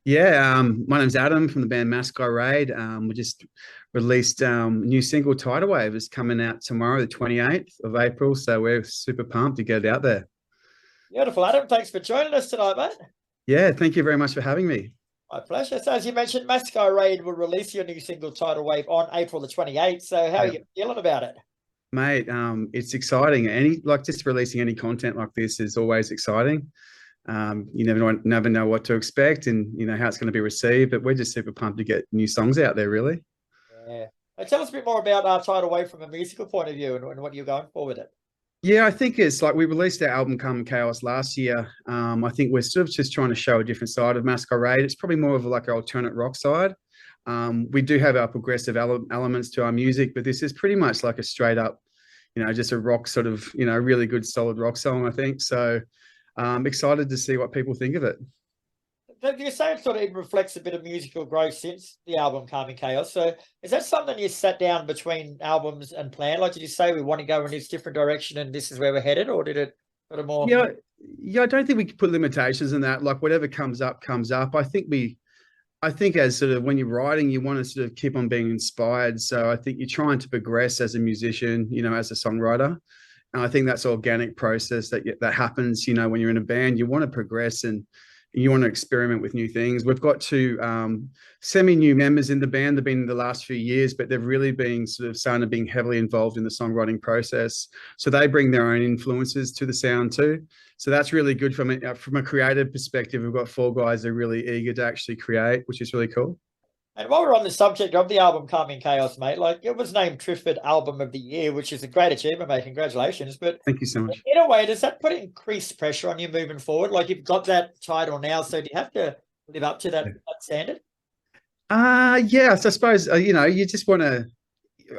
Yeah, my name's Adam from the band Masquerade. We just released a new single, Tidal Wave, is coming out tomorrow, the 28th of April. So we're super pumped to get it out there. Beautiful, Adam. Thanks for joining us tonight, mate. Yeah, thank you very much for having me. My pleasure. So, as you mentioned, Masquerade will release your new single, Tidal Wave, on April the 28th. So, how are Yeah. you feeling about it? Mate, it's exciting. Just releasing any content like this is always exciting. You never know what to expect and how it's going to be received, but we're just super pumped to get new songs out there, really. Yeah. Tell us a bit more about Tidal Wave from a musical point of view and what you're going for with it. Yeah, I think it's like we released our album Come Chaos last year. I think we're sort of just trying to show a different side of Masquerade. It's probably more of like an alternate rock side. We do have our progressive elements to our music, but this is pretty much like a straight up, just a rock sort of, really good solid rock song, I think. So I'm excited to see what people think of it. You say it sort of reflects a bit of musical growth since the album Calming Chaos. So, is that something you sat down between albums and planned? Like, did you say we want to go in this different direction and this is where we're headed, or did it sort of more? Yeah, yeah, I don't think we can put limitations in that. Like whatever comes up, comes up. I think as sort of when you're writing, you want to sort of keep on being inspired. So I think you're trying to progress as a musician, as a songwriter. And I think that's an organic process that happens, when you're in a band. You want to progress and you want to experiment with new things. We've got two semi-new members in the band. They've been in the last few years, but they've really been sort of starting to being heavily involved in the songwriting process. So they bring their own influences to the sound too. So that's really good from a creative perspective. We've got four guys that are really eager to actually create, which is really cool. And while we're on the subject of the album Calming Chaos, mate, like it was named Triffid Album of the Year, which is a great achievement, mate. Congratulations. But Thank you so much. in a way, does that put increased pressure on you moving forward? Like you've got that title now, so do you have to live up to that standard? Yes, I suppose, you just want to,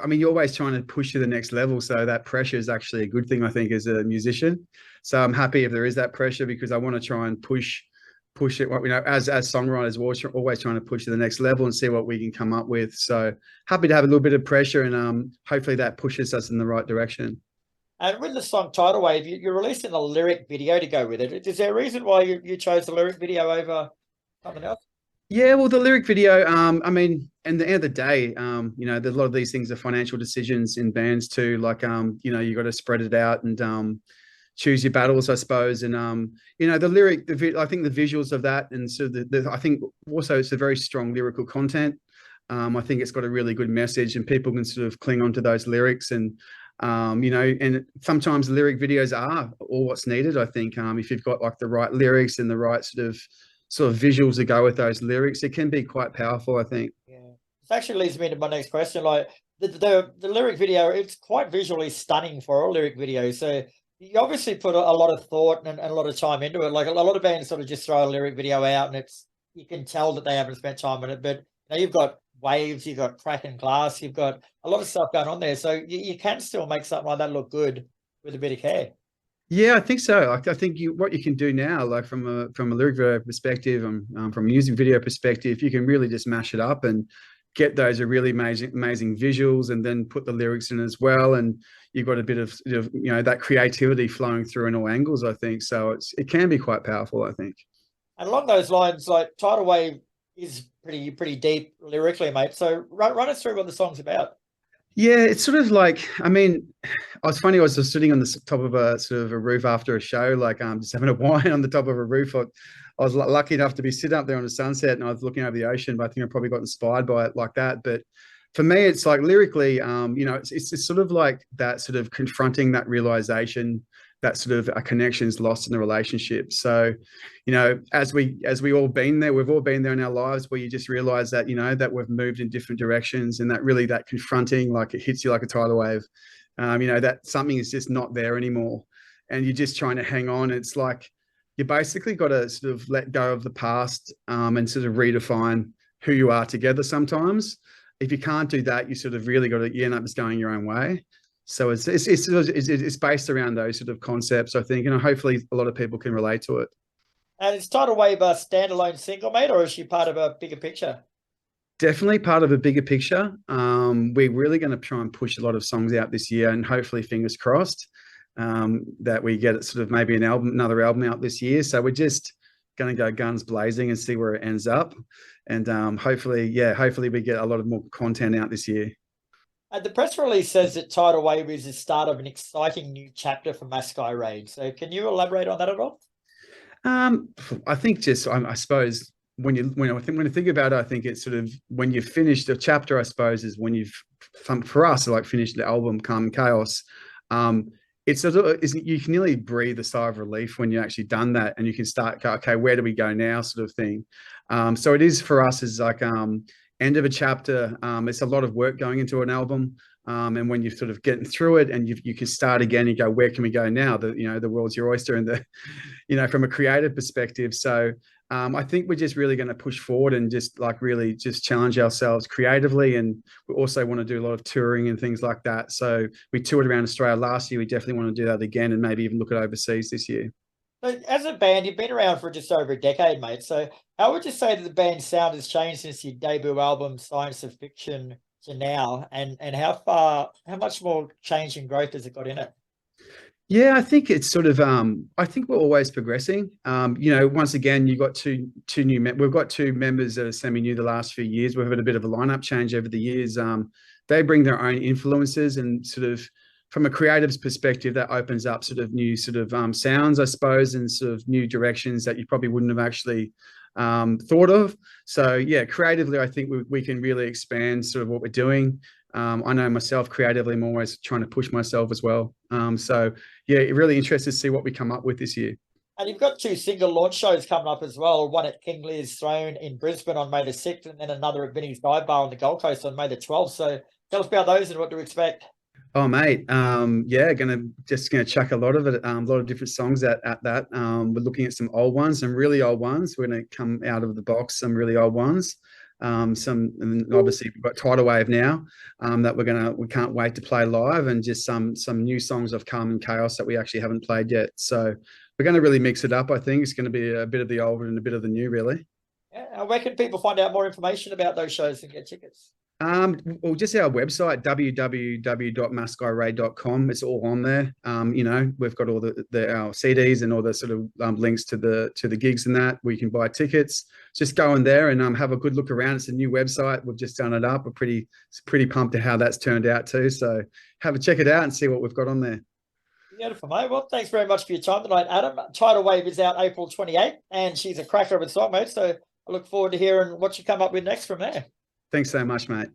you're always trying to push to the next level. So that pressure is actually a good thing, I think, as a musician. So I'm happy if there is that pressure because I want to try and push it. As songwriters, we're always trying to push to the next level and see what we can come up with. So happy to have a little bit of pressure and hopefully that pushes us in the right direction. And with the song Tidal Wave, you're releasing a lyric video to go with it. Is there a reason why you chose the lyric video over something else? Yeah, well, the lyric video, and the end of the day, a lot of these things are financial decisions in bands too. Like, you got to spread it out and choose your battles, I suppose. And the lyric, I think the visuals of that, and so I think also it's a very strong lyrical content. I think it's got a really good message, and people can sort of cling on to those lyrics. And and sometimes lyric videos are all what's needed. I think if you've got like the right lyrics and the right sort of visuals to go with those lyrics, it can be quite powerful, I think. Yeah. This actually leads me to my next question. Like the lyric video, it's quite visually stunning for a lyric video. So you obviously put a lot of thought and a lot of time into it. Like a lot of bands sort of just throw a lyric video out and you can tell that they haven't spent time on it. But you've got waves, you've got cracking glass, you've got a lot of stuff going on there. So you can still make something like that look good with a bit of care. Yeah, I think so. I think what you can do now, like from a lyric video perspective, from a music video perspective, you can really just mash it up and get those really amazing visuals, and then put the lyrics in as well. And you've got a bit of that creativity flowing through in all angles, I think. So it can be quite powerful, I think. And along those lines, like Tidal Wave is pretty deep lyrically, mate. So run us through what the song's about. Yeah, it's sort of like, it was funny. I was just sitting on the top of a sort of a roof after a show, like just having a wine on the top of a roof. I was lucky enough to be sitting up there on the sunset, and I was looking over the ocean. But I think I probably got inspired by it like that. But for me, it's like lyrically, it's sort of like that sort of confronting that realization that sort of a connection is lost in the relationship. So, as we all been there, we've all been there in our lives where you just realize that, that we've moved in different directions, and that confronting, like it hits you like a tidal wave, that something is just not there anymore. And you're just trying to hang on. It's like, you basically got to sort of let go of the past and sort of redefine who you are together sometimes. If you can't do that, you sort of really you end up just going your own way. So it's based around those sort of concepts, I think, and hopefully a lot of people can relate to it. And is Tidal Wave a standalone single, mate, or is she part of a bigger picture? Definitely part of a bigger picture. We're really going to try and push a lot of songs out this year, and hopefully, fingers crossed, that we get sort of maybe another album out this year. So we're just going to go guns blazing and see where it ends up. And hopefully we get a lot of more content out this year. The press release says that Tidal Wave is the start of an exciting new chapter for Masquerade. So can you elaborate on that at all? I think just, I suppose, when you think about it, I think it's sort of when you finish the chapter, I suppose, is when you've, for us, like finished the album Calm and Chaos. It's sort of, you can nearly breathe a sigh of relief when you're actually done that, and you can start, okay, where do we go now, sort of thing. So it is for us is like end of a chapter. It's a lot of work going into an album. And when you're sort of getting through it and you can start again, you go, where can we go now? The world's your oyster, and from a creative perspective. So I think we're just really going to push forward and just like really just challenge ourselves creatively. And we also want to do a lot of touring and things like that. So we toured around Australia last year. We definitely want to do that again, and maybe even look at overseas this year. So as a band, you've been around for just over a decade, mate. So how would you say that the band's sound has changed since your debut album, Science of Fiction, to now? And how much more change and growth has it got in it? Yeah, I think it's sort of, I think we're always progressing. Once again, you've got two new, we've got two members that are semi-new the last few years. We've had a bit of a lineup change over the years. They bring their own influences, and sort of from a creative's perspective, that opens up sort of new sort of sounds, I suppose, and sort of new directions that you probably wouldn't have actually thought of. So yeah, creatively, I think we can really expand sort of what we're doing. I know myself creatively, I'm always trying to push myself as well. So yeah, really interested to see what we come up with this year. And you've got two single launch shows coming up as well. One at King Lear's Throne in Brisbane on May the 6th, and then another at Vinnie's Dive Bar on the Gold Coast on May the 12th. So tell us about those and what to expect. Oh mate, yeah, gonna chuck a lot of it, a lot of different songs at that. We're looking at some old ones, some really old ones. We're gonna come out of the box, some really old ones. And obviously we've got Tidal Wave now, that we can't wait to play live, and just some new songs of Calm and Chaos that we actually haven't played yet. So we're going to really mix it up. I think it's going to be a bit of the old and a bit of the new, really. Yeah. Where can people find out more information about those shows and get tickets? Well, just our website, www.masquerade.com. It's all on there. We've got all our CDs and all the sort of links to the gigs and that, where you can buy tickets. Just go in there and have a good look around. It's a new website. We've just done it up. We're pretty pumped at how that's turned out too. So have a check it out and see what we've got on there. Beautiful, mate. Well, thanks very much for your time tonight, Adam. Tidal Wave is out April 28th, and she's a cracker of a song, mate. So I look forward to hearing what you come up with next from there. Thanks so much, mate.